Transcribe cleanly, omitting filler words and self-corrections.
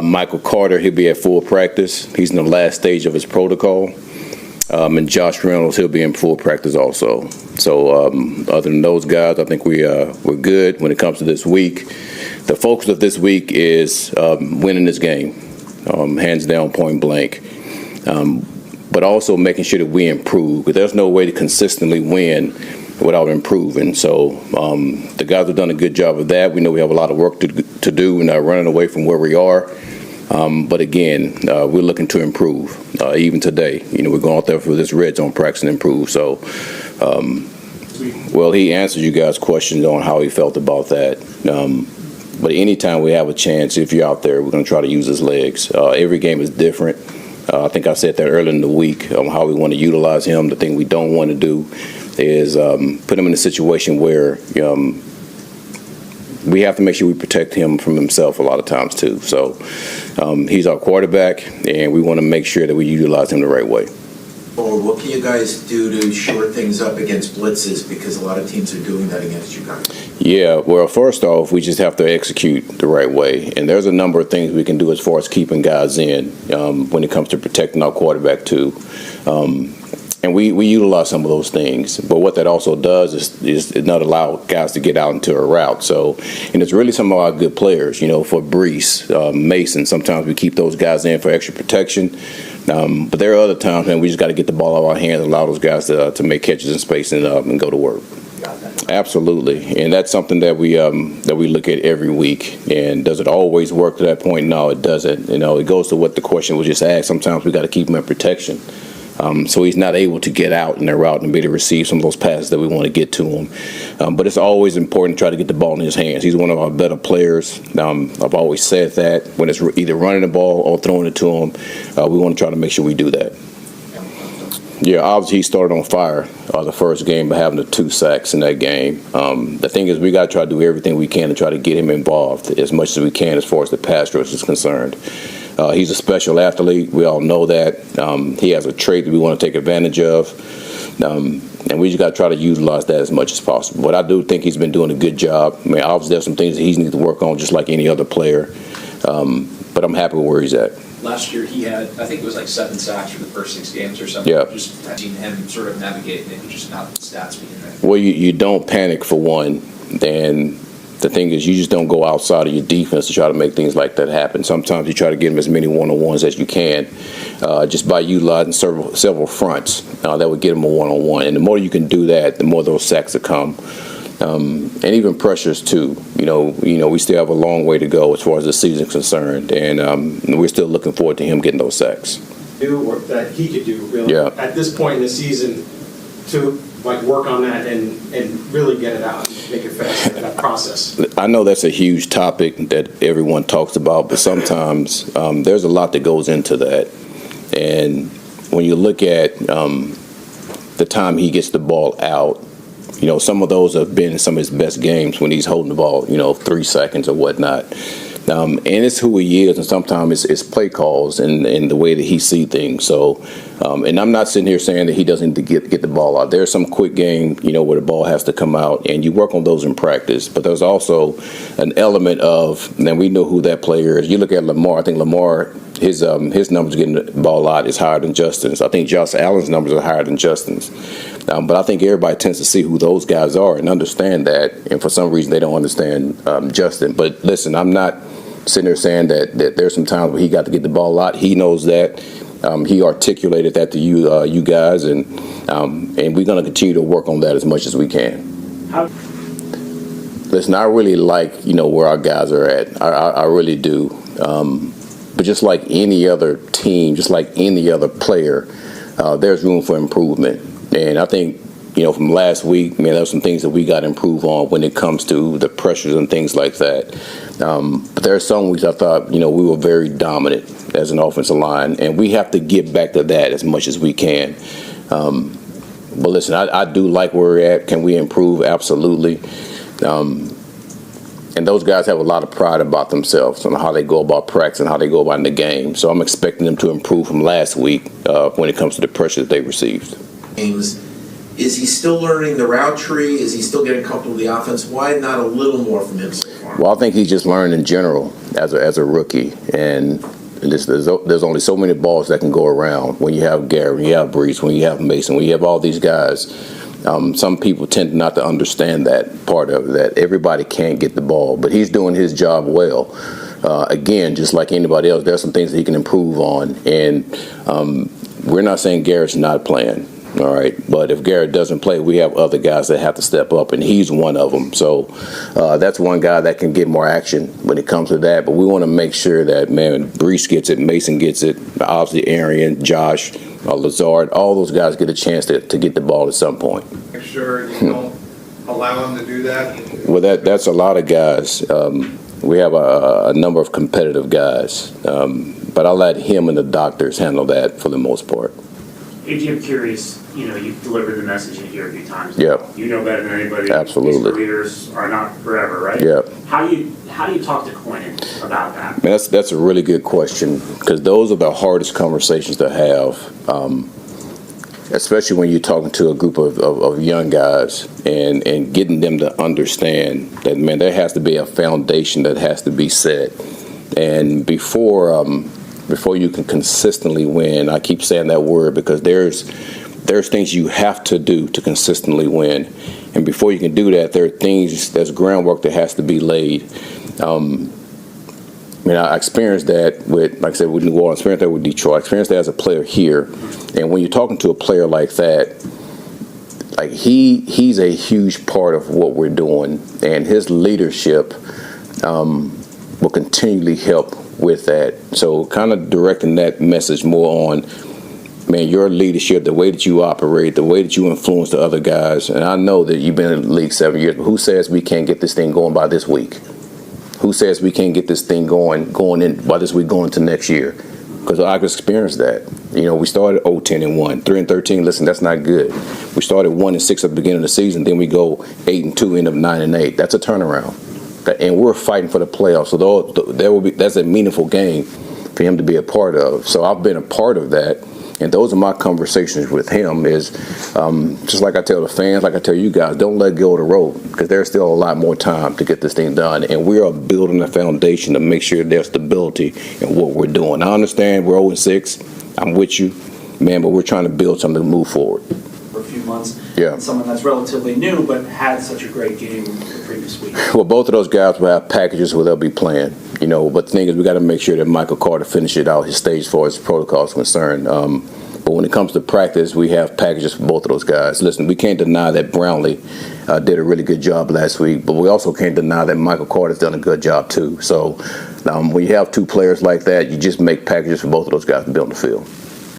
Michael Carter, he'll be at full practice. He's in the last stage of his protocol. And Josh Reynolds, he'll be in full practice also. So other than those guys, I think we're good when it comes to this week. The focus of this week is winning this game, hands down, point blank. But also making sure that we improve, because there's no way to consistently win without improving. So the guys have done a good job of that. We know we have a lot of work to do. We're not running away from where we are. But again, we're looking to improve. Even today, we're going out there for this red zone practice and improve. So, well, he answered you guys' questions on how he felt about that. But anytime we have a chance, if you're out there, we're going to try to use his legs. Every game is different. I think I said that earlier in the week on how we want to utilize him. The thing we don't want to do is put him in a situation where we have to make sure we protect him from himself a lot of times too. So he's our quarterback, and we want to make sure that we utilize him the right way. Or what can you guys do to shore things up against blitzes? Because a lot of teams are doing that against you guys. Yeah, well, first off, we just have to execute the right way. And there's a number of things we can do as far as keeping guys in when it comes to protecting our quarterback too. And we utilize some of those things. But what that also does is not allow guys to get out into a route. So, and it's really some of our good players, for Brees, Mason. Sometimes we keep those guys in for extra protection. But there are other times, man, we just got to get the ball out of our hands and allow those guys to make catches in space and go to work. Absolutely. And that's something that we look at every week. And does it always work to that point? No, it doesn't. It goes to what the question was just asked. Sometimes we got to keep him in protection. So he's not able to get out in their route and be able to receive some of those passes that we want to get to him. But it's always important to try to get the ball in his hands. He's one of our better players. I've always said that when it's either running the ball or throwing it to him, we want to try to make sure we do that. Yeah, obviously he started on fire the first game by having the 2 sacks in that game. The thing is, we got to try to do everything we can to try to get him involved as much as we can as far as the pass rush is concerned. He's a special athlete. We all know that. He has a trait that we want to take advantage of. And we just got to try to utilize that as much as possible. But I do think he's been doing a good job. I mean, obviously there's some things that he needs to work on just like any other player. But I'm happy with where he's at. Last year he had, I think it was like 7 sacks for the first 6 games or something. Yeah. Just seeing him sort of navigate and just not the stats being there. Well, you don't panic for one. And the thing is, you just don't go outside of your defense to try to make things like that happen. Sometimes you try to give them as many one-on-ones as you can, just by utilizing several fronts. That would get them a one-on-one. And the more you can do that, the more those sacks will come. And even pressures too. We still have a long way to go as far as the season is concerned, and we're still looking forward to him getting those sacks. Or that he could do really at this point in the season to work on that and really get it out, make it fast, that process. I know that's a huge topic that everyone talks about, but sometimes there's a lot that goes into that. And when you look at the time he gets the ball out, some of those have been some of his best games when he's holding the ball, 3 seconds or whatnot. And it's who he is, and sometimes it's play calls and the way that he sees things. So, and I'm not sitting here saying that he doesn't need to get the ball out. There's some quick game, where the ball has to come out, and you work on those in practice. But there's also an element of, and we know who that player is. You look at Lamar. I think Lamar, his numbers getting the ball out is higher than Justin's. I think Josh Allen's numbers are higher than Justin's. But I think everybody tends to see who those guys are and understand that. And for some reason, they don't understand Justin. But listen, I'm not sitting there saying that there's some times where he got to get the ball out. He knows that. He articulated that to you guys, and we're going to continue to work on that as much as we can. Listen, I really like where our guys are at. I really do. But just like any other team, just like any other player, there's room for improvement. And I think, from last week, there's some things that we got to improve on when it comes to the pressures and things like that. But there are some weeks I thought, we were very dominant as an offensive line, and we have to get back to that as much as we can. But listen, I do like where we're at. Can we improve? Absolutely. And those guys have a lot of pride about themselves and how they go about practice and how they go about in the game. So I'm expecting them to improve from last week when it comes to the pressure that they received. Games. Is he still learning the route tree? Is he still getting comfortable with the offense? Why not a little more from him so far? for him? Well, I think he just learned in general as a rookie, and there's only so many balls that can go around when you have Gary, when you have Brees, when you have Mason, when you have all these guys. Some people tend not to understand that part of it, that everybody can't get the ball, but he's doing his job well. Again, just like anybody else, there's some things that he can improve on, and we're not saying Garrett's not playing. All right, but if Garrett doesn't play, we have other guys that have to step up, and he's one of them. So that's one guy that can get more action when it comes to that. But we want to make sure that, man, Brees gets it, Mason gets it, obviously Arian, Josh, Lazard, all those guys get a chance to get the ball at some point. Make sure you don't allow him to do that. Well, that's a lot of guys. We have a number of competitive guys, but I'll let him and the doctors handle that for the most part. AJ, I'm curious, you've delivered the message in here a few times. Yeah. You know better than anybody. Absolutely. These careers are not forever, right? Yeah. How do you talk to Quinn about that? Man, that's a really good question, because those are the hardest conversations to have, especially when you're talking to a group of young guys and getting them to understand that, man, there has to be a foundation that has to be set. And before you can consistently win, I keep saying that word because there's things you have to do to consistently win. And before you can do that, there's groundwork that has to be laid. I experienced that with, like I said, with New Orleans, I experienced that with Detroit, I experienced that as a player here. And when you're talking to a player like that, like he's a huge part of what we're doing, and his leadership will continually help with that. So kind of directing that message more on, man, your leadership, the way that you operate, the way that you influence the other guys. And I know that you've been in the league 7 years, but who says we can't get this thing going by this week? Who says we can't get this thing going in by this week, going to next year? Because I've experienced that. We started 0-10-1, 3-13. Listen, that's not good. We started 1-6 at the beginning of the season, then we go 8-2, end up 9-8. That's a turnaround. And we're fighting for the playoffs, so that's a meaningful game for him to be a part of. So I've been a part of that, and those are my conversations with him. Is just like I tell the fans, like I tell you guys, don't let go of the road, because there's still a lot more time to get this thing done, and we are building a foundation to make sure there's stability in what we're doing. I understand we're 0-6. I'm with you, man, but we're trying to build something to move forward. For a few months. Yeah. And someone that's relatively new but had such a great game the previous week. Well, both of those guys will have packages where they'll be playing, but the thing is, we got to make sure that Michael Carter finishes out his stage as far as protocol is concerned. But when it comes to practice, we have packages for both of those guys. Listen, we can't deny that Brownlee did a really good job last week, but we also can't deny that Michael Carter's done a good job too. So when you have two players like that, you just make packages for both of those guys to be on the field.